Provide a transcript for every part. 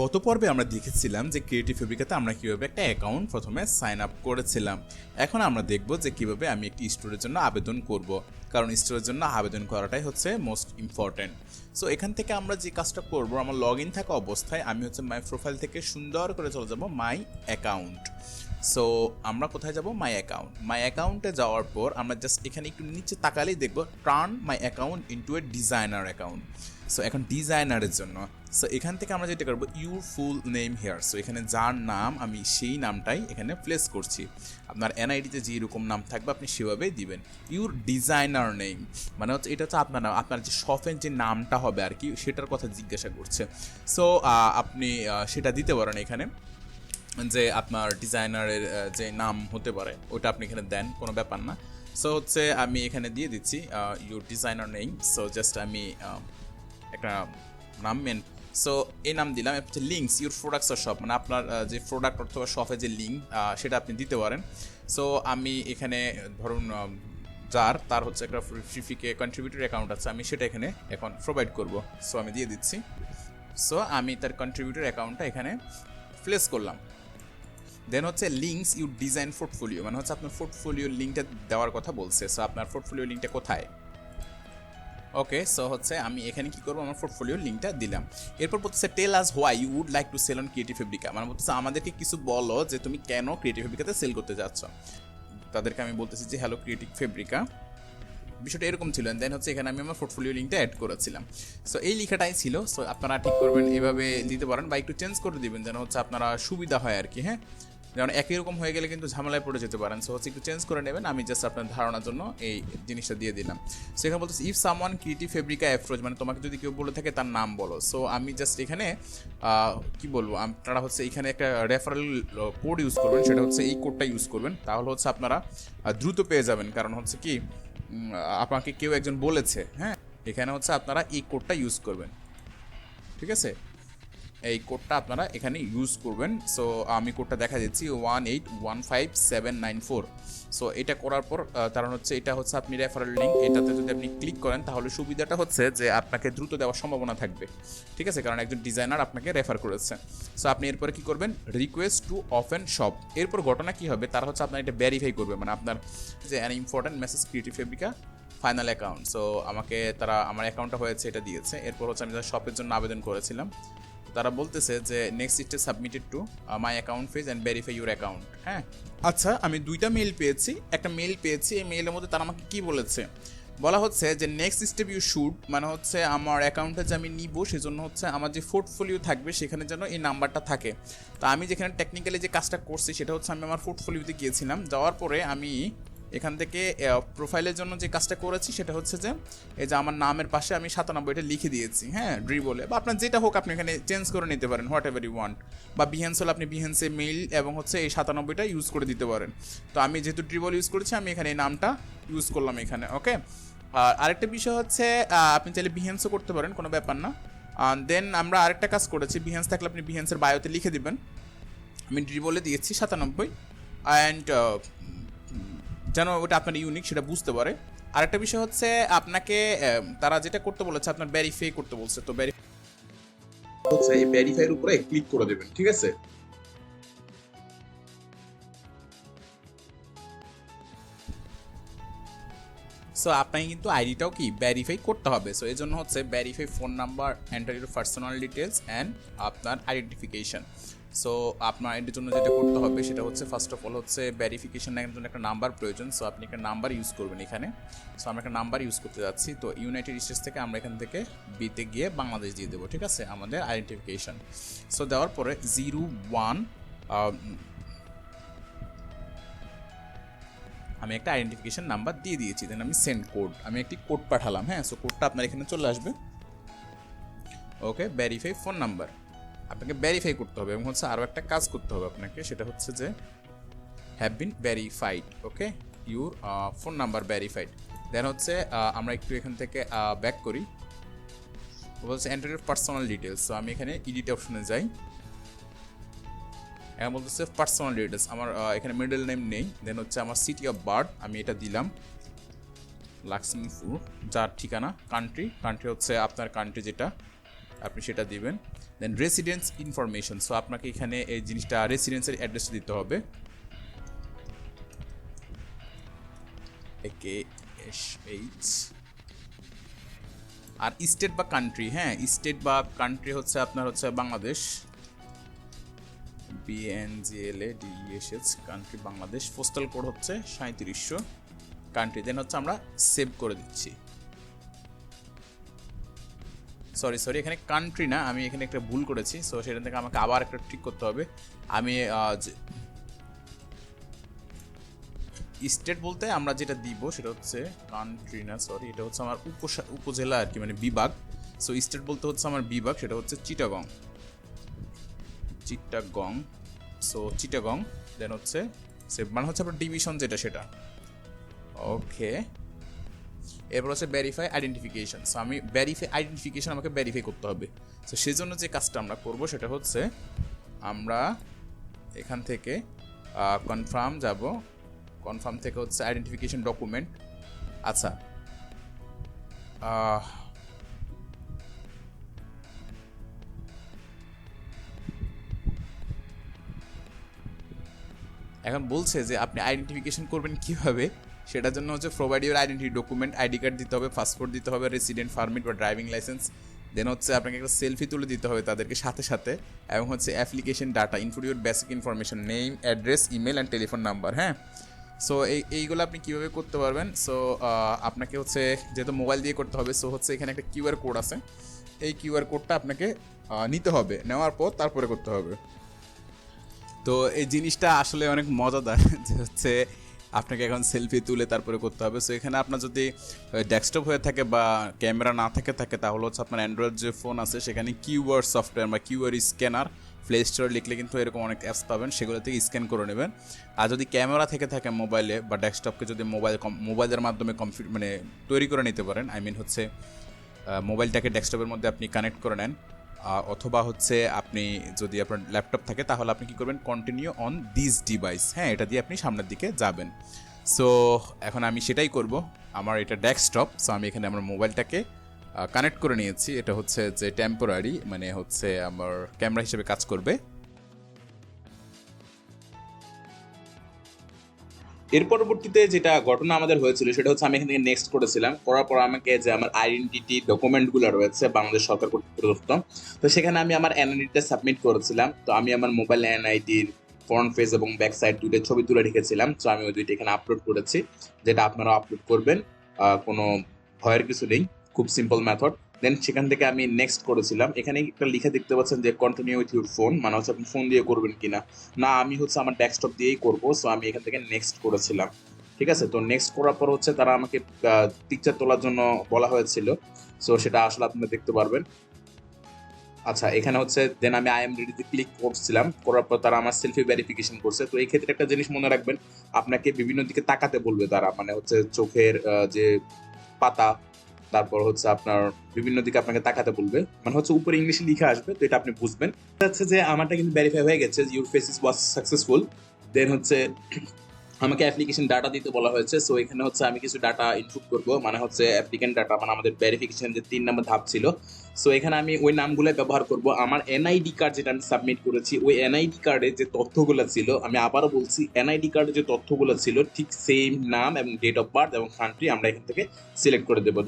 গত পর্বে আমরা দেখেছিলাম যে ক্রিয়েটিভ ফেব্রিকাতে আমরা কীভাবে একটা অ্যাকাউন্ট প্রথমে সাইন আপ করেছিলাম। এখন আমরা দেখব যে কীভাবে আমি একটি স্টোরের জন্য আবেদন করব, কারণ স্টোরের জন্য আবেদন করাটাই হচ্ছে মোস্ট ইম্পর্ট্যান্ট। সো এখান থেকে আমরা যে কাজটা করব, আমার লগ ইন থাকা অবস্থায় আমি হচ্ছে মাই প্রোফাইল থেকে সুন্দর করে চলে যাব মাই অ্যাকাউন্ট। সো আমরা কোথায় যাব? My account. মাই অ্যাকাউন্টে যাওয়ার পর আমরা জাস্ট এখানে একটু নিচে তাকালেই দেখব turn my account into a designer account. So এখন ডিজাইনারের জন্য সো এখান থেকে আমরা যেটা করবো, your full name hair. So এখানে যার নাম আমি সেই নামটাই এখানে প্লেস করছি। আপনার এনআইডিতে যেরকম নাম থাকবে আপনি সেভাবেই দিবেন। ইউর ডিজাইনার নেম মানে হচ্ছে এটা হচ্ছে আপনার নাম, আপনার যে শপের যে নামটা হবে আর কি সেটার কথা জিজ্ঞাসা করছে। সো আপনি সেটা দিতে পারেন এখানে, যে আপনার ডিজাইনারের যে নাম হতে পারে ওটা আপনি এখানে দেন, কোনো ব্যাপার না। সো হচ্ছে আমি এখানে দিয়ে দিচ্ছি your designer name. So just আমি একটা নাম মেন, সো এই নাম দিলাম। হচ্ছে লিঙ্কস ইউর প্রোডাক্টস আর শপ, মানে আপনার যে প্রোডাক্ট অথবা শপের যে লিঙ্ক সেটা আপনি দিতে পারেন। সো আমি এখানে ধরুন তার হচ্ছে একটা ফ্রিফিকে কন্ট্রিবিউটর অ্যাকাউন্ট আছে, আমি সেটা এখানে এখন প্রোভাইড করব। সো আমি দিয়ে দিচ্ছি। সো আমি তার কন্ট্রিবিউটর অ্যাকাউন্টটা এখানে প্লেস করলাম। দেন হচ্ছে লিঙ্কস ইউ ডিজাইন পোর্টফোলিও, মানে হচ্ছে আপনার পোর্টফোলিওর লিঙ্কটা দেওয়ার কথা বলছে। সো আপনার পোর্টফোলিও লিঙ্কটা কোথায়? ওকে, সো হচ্ছে আমি এখানে কি করবো, আমার পোর্টফোলিওর লিঙ্কটা দিলাম। এরপর বলতেছে tell us why you would like to sell on creative Fabrica, মানে বলতেছে আমাদেরকে কিছু বলো যে তুমি কেন ক্রিয়েটিভ ফেব্রিকাতে সেল করতে যাচ্ছ। তাদেরকে আমি বলতেছি যে হ্যালো ক্রিয়েটিভ ফেব্রিকা, বিষয়টা এরকম ছিল। দেন হচ্ছে এখানে আমি আমার পোর্টফোলিও লিঙ্কটা অ্যাড করেছিলাম। সো এই লেখাটাই ছিল। সো আপনারা ঠিক করবেন, এভাবে দিতে পারেন বা একটু চেঞ্জ করে দিবেন যেন হচ্ছে আপনারা সুবিধা হয় আর কি। হ্যাঁ, যেমন একই রকম হয়ে গেলে কিন্তু ঝামেলায় পড়ে যেতে পারেন। সো হচ্ছে একটু চেঞ্জ করে নেবেন। আমি জাস্ট আপনার ধারণার জন্য এই জিনিসটা দিয়ে দিলাম। সেখানে বলতেছি if someone creative Fabrica approach, মানে তোমাকে যদি কেউ বলে থাকে তার নাম বলো। সো আমি জাস্ট এখানে কি বলবো, আপনারা হচ্ছে এখানে একটা রেফারেল কোড ইউজ করবেন, সেটা হচ্ছে এই কোডটা ইউজ করবেন। তাহলে হচ্ছে আপনারা দ্রুত পেয়ে যাবেন, কারণ হচ্ছে কি আপনাকে কেউ একজন বলেছে। হ্যাঁ, এখানে হচ্ছে আপনারা এই কোডটা ইউজ করবেন, ঠিক আছে? এই কোডটা আপনারা এখানে ইউজ করবেন। সো আমি কোডটা দেখা দিচ্ছি 1815794। সো এটা করার পর কারণ হচ্ছে এটা হচ্ছে আপনি রেফারেল লিঙ্ক, এটাতে যদি আপনি ক্লিক করেন তাহলে সুবিধাটা হচ্ছে যে আপনাকে দ্রুত দেওয়ার সম্ভাবনা থাকবে, ঠিক আছে? কারণ একজন ডিজাইনার আপনাকে রেফার করেছে। সো আপনি এরপরে কি করবেন, রিকোয়েস্ট টু ওপেন শপ। এরপর ঘটনা কি হবে, তারা হচ্ছে আপনার এটা ভেরিফাই করবে, মানে আপনার যে an important message creative Fabrica final account. So আমাকে তারা আমার অ্যাকাউন্টটা হয়েছে এটা দিয়েছে। এরপর হচ্ছে আমি যারা শপের জন্য আবেদন করেছিলাম তারা বলতেছে যে next step submitted to my account phase and verify your account. হ্যাঁ, আচ্ছা, আমি দুইটা মেল পেয়েছি। একটা মেল পেয়েছি, এই মেলের মধ্যে তারা আমাকে কি বলেছে, বলা হচ্ছে যে নেক্সট স্টেপ ইউ শুড, মানে হচ্ছে আমার অ্যাকাউন্টে যে আমি নিব সেজন্য হচ্ছে আমার যে পোর্টফোলিও থাকবে সেখানে যেন এই নাম্বারটা থাকে। তো আমি যেখানে টেকনিক্যালি যে কাজটা করছি সেটা হচ্ছে আমি আমার পোর্টফোলিওতে গিয়েছিলাম, যাওয়ার পরে আমি এখান থেকে প্রোফাইলের জন্য যে কাজটা করেছি সেটা হচ্ছে যে এই যে আমার নামের পাশে আমি 97টা লিখে দিয়েছি। হ্যাঁ, ড্রি বলে, বা আপনার যেটা হোক আপনি এখানে চেঞ্জ করে নিতে পারেন, হোয়াট এভার ইউ ওয়ান্ট। বা বিহেন্স হলে আপনি বিহেন্সে মেইল এবং হচ্ছে এই 97টা ইউজ করে দিতে পারেন। তো আমি যেহেতু ড্রিবল ইউজ করেছি আমি এখানে এই নামটা ইউজ করলাম এখানে। ওকে, আর আরেকটা বিষয় হচ্ছে আপনি চাইলে বিহেন্সও করতে পারেন, কোনো ব্যাপার না। দেন আমরা আরেকটা কাজ করেছি, বিহেন্স থাকলে আপনি বিহেন্সের বায়োতে লিখে দিবেন আমি ড্রিবলে দিয়েছি 97, অ্যান্ড যেন ওটা আপনার ইউনিক সেটা বুঝতে পারে। আরেকটা বিষয় হচ্ছে আপনাকে তারা যেটা করতে বলেছে আপনার ভেরিফাই করতে বলছে। তো এই ভেরিফাইয়ের উপরে ক্লিক করে দেবেন, ঠিক আছে? সো আপনাকে কিন্তু আইডিটাও কি ভেরিফাই করতে হবে। সো এই জন্য হচ্ছে verify phone number, enter your personal details and আপনার আইডেন্টিফিকেশন। সো আপনার আইডির জন্য যেটা করতে হবে সেটা হচ্ছে ফার্স্ট অফ অল হচ্ছে ভেরিফিকেশনের জন্য একটা নাম্বার প্রয়োজন। সো আপনি একটা নাম্বার ইউজ করবেন এখানে। সো আমরা একটা নাম্বার ইউজ করতে যাচ্ছি। তো ইউনাইটেড স্টেটস থেকে আমরা এখান থেকে বিতে গিয়ে বাংলাদেশ দিয়ে দেবো, ঠিক আছে, আমাদের আইডেন্টিফিকেশন। সো দেওয়ার পরে 01 আমি একটা আইডেন্টিফিকেশন নাম্বার দিয়ে দিয়েছি। দেন আমি সেন্ড কোড, আমি একটি কোড পাঠালাম। হ্যাঁ, সো কোডটা আপনার এখানে চলে আসবে। ওকে, ভেরিফাই ফোন নাম্বার আপনাকে ভেরিফাই করতে হবে এবং হচ্ছে আরও একটা কাজ করতে হবে আপনাকে, সেটা হচ্ছে যে have been verified. Okay, your phone number verified. Then হচ্ছে আমরা একটু এখান থেকে ব্যাক করি, বলছে enter your personal details. So আমি এখানে এডিট অপশনে যাই, এখন বলতেছে পার্সোনাল ডিটেলস। আমার এখানে মিডল নেম নেই। দেন হচ্ছে আমার সিটি অফ বার্থ আমি এটা দিলাম লক্ষ্মীপুর, যার ঠিকানা। কান্ট্রি হচ্ছে আপনার কান্ট্রি যেটা আপনি সেটা দিবেন। দেন রেসিডেন্স ইনফরমেশন, সো আপনাকে এখানে এই জিনিসটা রেসিডেন্সের অ্যাড্রেস দিতে হবে, AKSH। আর স্টেট বা কান্ট্রি, হ্যাঁ স্টেট বা কান্ট্রি হচ্ছে আপনার হচ্ছে Bangladesh, BNGLADESH, country Bangladesh. Postal code হচ্ছে 3700 কান্ট্রি। দেন হচ্ছে আমরা সেভ করে দিচ্ছি। সরি এখানে কান্ট্রি না, আমি এখানে একটা ভুল করেছি, সো সেখান থেকে আমাকে আবার একটা ঠিক করতে হবে। আমি স্টেট বলতে আমরা যেটা দিব সেটা হচ্ছে কান্ট্রি না, সরি এটা হচ্ছে আমার উপজেলা আর কি, মানে বিভাগ। সো স্টেট বলতে হচ্ছে আমার বিভাগ, সেটা হচ্ছে চিটাগং। সো চিটাগং। দেন হচ্ছে সেভ, মানে হচ্ছে আপনার ডিভিশন যেটা সেটা। ওকে, এরপর হচ্ছে ভেরিফাই আইডেন্টিফিকেশন। সো আমি আইডেন্টিফিকেশন আমাকে ভেরিফাই করতে হবে। সো সেই জন্য যে কাজটা আমরা করব সেটা হচ্ছে আমরা এখান থেকে কনফার্ম যাব, কনফার্ম থেকে হচ্ছে আইডেন্টিফিকেশন ডকুমেন্ট। আচ্ছা, এখন বলছে যে আপনি আইডেন্টিফিকেশন করবেন কিভাবে, সেটার জন্য হচ্ছে provide your identity document, ID card দিতে হবে, পাসপোর্ট দিতে হবে, রেসিডেন্ট পারমিট বা ড্রাইভিং লাইসেন্স। দেন হচ্ছে আপনাকে একটা সেলফি তুলে দিতে হবে তাদেরকে সাথে সাথে, এবং হচ্ছে application data include your basic information, name, address, email and telephone number. হ্যাঁ, সো এইগুলো আপনি কীভাবে করতে পারবেন? সো আপনাকে হচ্ছে যেহেতু মোবাইল দিয়ে করতে হবে, সো হচ্ছে এখানে একটা কিউআর কোড আছে, এই কিউআর কোডটা আপনাকে নিতে হবে, নেওয়ার পর তারপরে করতে হবে। তো এই জিনিসটা আসলে অনেক মজাদার যে হচ্ছে আপনাকে এখন সেলফি তুলে তারপরে করতে হবে। সো এখানে আপনার যদি ডেস্কটপ হয়ে থাকে বা ক্যামেরা না থাকে তাহলে হচ্ছে আপনার অ্যান্ড্রয়েড যে ফোন আছে সেখানে কিউআর সফটওয়্যার বা কিউআর স্ক্যানার প্লে স্টোরে লিখলে কিন্তু এরকম অনেক অ্যাপস পাবেন, সেগুলো থেকে স্ক্যান করে নেবেন। আর যদি ক্যামেরা থেকে থাকে মোবাইলে বা ডেস্কটপকে যদি মোবাইলের মাধ্যমে মানে তৈরি করে নিতে পারেন, আই মিন হচ্ছে মোবাইলটাকে ডেস্কটপের মধ্যে আপনি কানেক্ট করে নেন, অথবা হচ্ছে আপনি যদি আপনার ল্যাপটপ থাকে তাহলে আপনি কী করবেন, কন্টিনিউ অন দিস ডিভাইস, হ্যাঁ এটা দিয়ে আপনি সামনের দিকে যাবেন। সো এখন আমি সেটাই করব, আমার এটা ডেস্কটপ, সো আমি এখানে আমার মোবাইলটাকে কানেক্ট করে নিয়েছি, এটা হচ্ছে যে টেম্পোরারি, মানে হচ্ছে আমার ক্যামেরা হিসেবে কাজ করবে। এর পরবর্তীতে যেটা ঘটনা আমাদের হয়েছিল সেটা হচ্ছে আমি এখান থেকে নেক্সট করেছিলাম, করার পর আমাকে যে আমার আইডেন্টিটি ডকুমেন্টগুলো রয়েছে বাংলাদেশ সরকার কর্তৃক প্রদত্ত, তো সেখানে আমি আমার এনআইডিটা সাবমিট করেছিলাম। তো আমি আমার মোবাইল এনআইডির ফ্রন্ট পেজ এবং ব্যাক সাইড দুইটা ছবি তুলে রেখেছিলাম, তো আমি ওই দুইটা এখানে আপলোড করেছি, যেটা আপনারা আপলোড করবেন, কোনো ভয়ের কিছু নেই, খুব সিম্পল মেথড। দেন সেখান থেকে আমি নেক্সট করেছিলাম, এখানে একটা লিখে দেখতে পাচ্ছেন যে কন্টিনিউ উইথ ইউর ফোন, মানে হচ্ছে আপনি ফোন দিয়ে করবেন কিনা, না আমি হচ্ছে আমার ডেস্কটপ দিয়েই করবো, সো আমি এখান থেকে নেক্সট করেছিলাম। ঠিক আছে, তো নেক্সট করার পর হচ্ছে তারা আমাকে পিকচার তোলার জন্য বলা হয়েছিল, সো সেটা আসলে আপনারা দেখতে পারবেন। আচ্ছা, এখানে হচ্ছে দেন আমি আই এম রেডিতে ক্লিক করছিলাম, করার পর তারা আমার সেলফি ভেরিফিকেশন করছে। তো এই ক্ষেত্রে একটা জিনিস মনে রাখবেন, আপনাকে বিভিন্ন দিকে তাকাতে বলবে তারা, মানে হচ্ছে চোখের যে পাতা, তারপর হচ্ছে আপনার বিভিন্ন দিকে আপনাকে তাকাতে বলবে, মানে হচ্ছে উপরে ইংলিশে লিখে আসবে, তো এটা আপনি বুঝবেন। হচ্ছে যে আমারটা কিন্তু ভেরিফাই হয়ে গেছে, your face is was successful. Then হচ্ছে আমাকে অ্যাপ্লিকেশন ডাটা দিতে বলা হয়েছে, সো এখানে হচ্ছে আমি কিছু ডাটা ইনপুট করব, মানে হচ্ছে অ্যাপ্লিকেন্ট ডাটা, মানে আমাদের ভেরিফিকেশন যে 3 নম্বর ধাপ ছিল, সো এখানে আমি ওই নামগুলো ব্যবহার করব। আমার এনআইডি কার্ড যেটা আমি সাবমিট করেছি, ওই এনআইডি কার্ডে যে তথ্যগুলো ছিল, আমি আবারও বলছি এনআইডি কার্ডে যে তথ্যগুলো ছিল ঠিক সেম নাম এবং ডেট অফ বার্থ এবং কান্ট্রি আমরা এখান থেকে সিলেক্ট করে দেবো।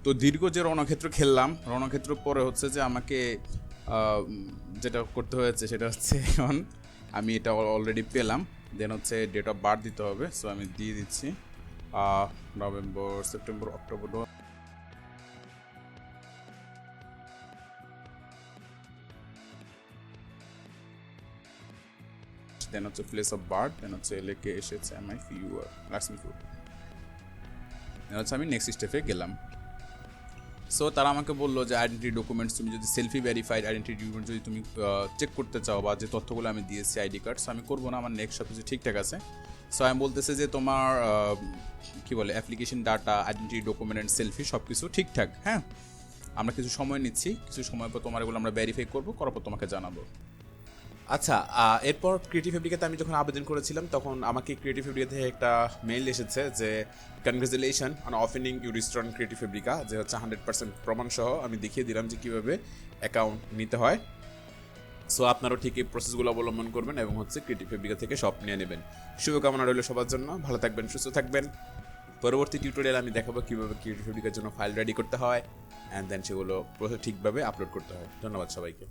তো দীর্ঘ যে রণক্ষেত্র খেললাম, রণক্ষেত্র পরে হচ্ছে যে আমাকে যেটা করতে হয়েছে সেটা হচ্ছে এখন আমি এটা অলরেডি পেলাম। দেন হচ্ছে ডেট অফ বার্থ দিতে হবে, সো আমি দিয়ে দিচ্ছি নভেম্বর, সেপ্টেম্বর, অক্টোবর, দেন হচ্ছে প্লেস অফ বার্থ, দেন হচ্ছে লেখে এসেছে এমআই ফিউআর লাক্সমিপুর। দেন হচ্ছে আমি নেক্সট স্টেপে গেলাম। সো তারা আমাকে বললো যে আইডেন্টি ডকুমেন্টস, তুমি যদি সেলফি ভেরিফাইড আইডেন্টি ডকুমেন্ট যদি তুমি চেক করতে চাও বা যে তথ্যগুলো আমি দিয়েছি আইডি কার্ড, সো আমি করবো না, আমার নেক্সট সব কিছু ঠিকঠাক আছে। সো আমি বলতেছে যে তোমার কী বলে application data, identity document and selfie সব কিছু ঠিকঠাক, হ্যাঁ আমরা কিছু সময় নিচ্ছি, কিছু সময় পর তোমার এগুলো আমরা ভেরিফাই করবো, করার পর তোমাকে জানাবো। আচ্ছা, এরপর ক্রিয়েটিভ ফেব্রিকাতে আমি যখন আবেদন করেছিলাম তখন আমাকে ক্রিয়েটিভ ফেব্রিকা থেকে একটা মেইল এসেছে যে congratulation on opening your restaurant creative Fabrica, যে হচ্ছে 100% প্রমাণ সহ আমি দেখিয়ে দিলাম যে কীভাবে অ্যাকাউন্ট নিতে হয়। সো আপনারাও ঠিক এই প্রসেসগুলো অবলম্বন করবেন এবং হচ্ছে ক্রিয়েটিভ ফেব্রিকা থেকে শপ নিয়ে নেবেন। শুভকামনা রইল সবার জন্য, ভালো থাকবেন, সুস্থ থাকবেন। পরবর্তী টিউটোরিয়াল আমি দেখাবো কীভাবে ক্রিয়েটিভ ফেব্রিকার জন্য ফাইল রেডি করতে হয় অ্যান্ড দেন সেগুলো ঠিকভাবে আপলোড করতে হয়। ধন্যবাদ সবাইকে।